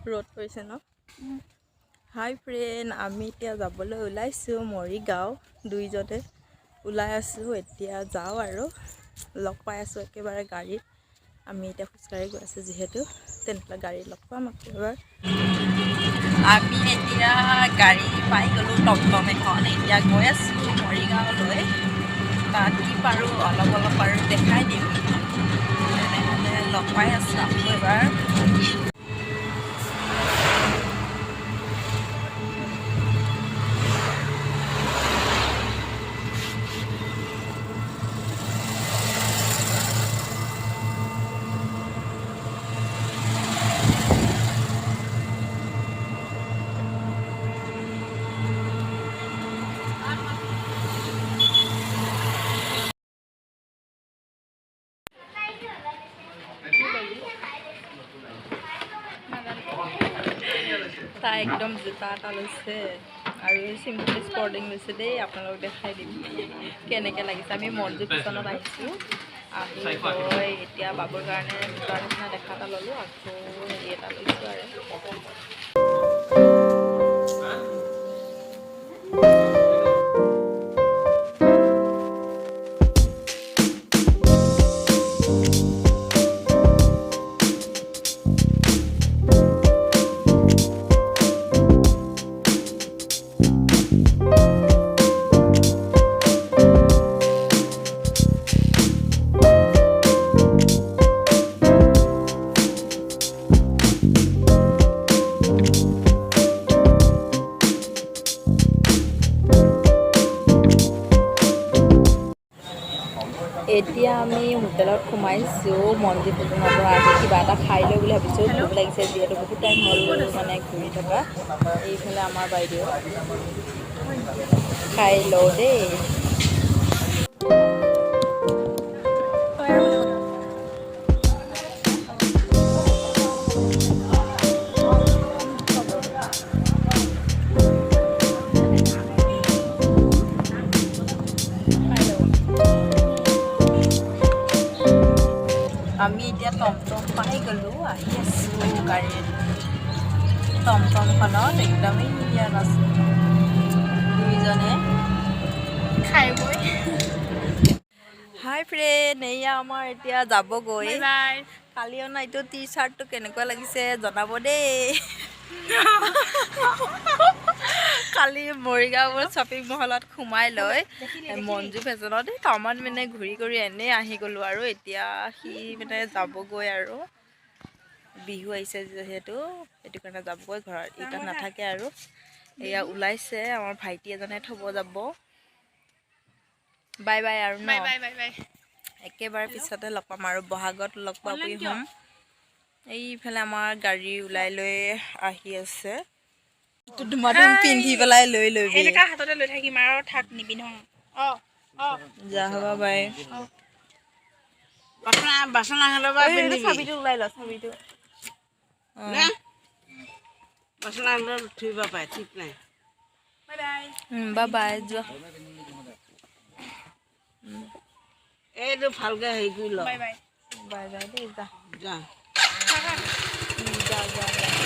ৰ'দ পৰিছে ন হাই ফ্ৰেণ্ড আমি এতিয়া যাবলৈ ওলাইছোঁ মৰিগাঁও দুইজনে ওলাই আছোঁ এতিয়া যাওঁ আৰু লগ পাই আছোঁ একেবাৰে গাড়ীত আমি এতিয়া খোজকাঢ়ি গৈ আছোঁ যিহেতু তেনেহ'লে গাড়ী লগ পাম আকৌ এবাৰ আমি এতিয়া গাড়ী পাই গ'লোঁ টমটম এখন এতিয়া গৈ আছোঁ মৰিগাঁৱলৈ তাত কি পাৰোঁ অলপ আৰু দেখাই দিম তেনেহ'লে লগ পাই আছোঁ আকৌ এবাৰ তাই একদম জোতা এটা লৈছে আৰু চিম্পল স্পৰ্টিং লৈছে দেই আপোনালোকক দেখাই দিম কেনেকৈ লাগিছে আমি মনজু কিচনত আহিছোঁ আহি গৈ এতিয়া বাবুৰ কাৰণে জোতাৰ নিচিনা দেখা এটা ল'লোঁ আকৌ হেৰি এটা লৈছোঁ আৰু এতিয়া আমি হোটেলত সোমাইছোঁ মন্দিৰ পূজনৰ পৰা আহি কিবা এটা খাই লৈ বুলি ভাবিছোঁ ভোক লাগিছে যিহেতু বহুত টাইম হ'ল মানে ঘূৰি থকা এইফালে আমাৰ বাইদেউ খাই লওঁ দেই আমি এতিয়া টমটম পাই গ'লোঁ আহি আছোঁ গাড়ীত টমটমখনত একদমেই ধুনীয়া আছোঁ দুইজনে খাই বৈ হাই ফ্ৰেণ্ড এয়া আমাৰ এতিয়া যাবগৈ কালি অনা এইটো টি চাৰ্টটো কেনেকুৱা লাগিছে জনাব দেই কালি মৰিগাঁও শ্বপিং মলত সোমাই লৈ মঞ্জু ফেশ্বনত টামান মানে ঘূৰি কৰি এনেই আহি গ'লোঁ আৰু এতিয়া সি মানে যাবগৈ আৰু বিহু আহিছে যিহেতু সেইটো কাৰণে যাবগৈ ঘৰত এতিয়া নাথাকে আৰু এয়া ওলাইছে আমাৰ ভাইটি এজনে থ'ব যাব বাই বাই আৰু ন একেবাৰে পিছতে লগ পাম আৰু বহাগত লগ পাবহি হ'ম এইফালে আমাৰ গাড়ী ওলাই লৈ আহি আছে পিন্ধি পেলাই লৈ লবি এনেকা হাততে লৈ থাকিম আৰু থাক নিপিন্ধো যা হ'বা বাই বাচন আহলবা পিন্ধিবি ছবিটো ওলাই ল ছবিটো না বাচন আহল ধুইব পায় ঠিক নাই বাই বাই যোৱা এইটো ভালকে হেৰি কৰি ল বাই বাই বাই বাই দেই যা যা যা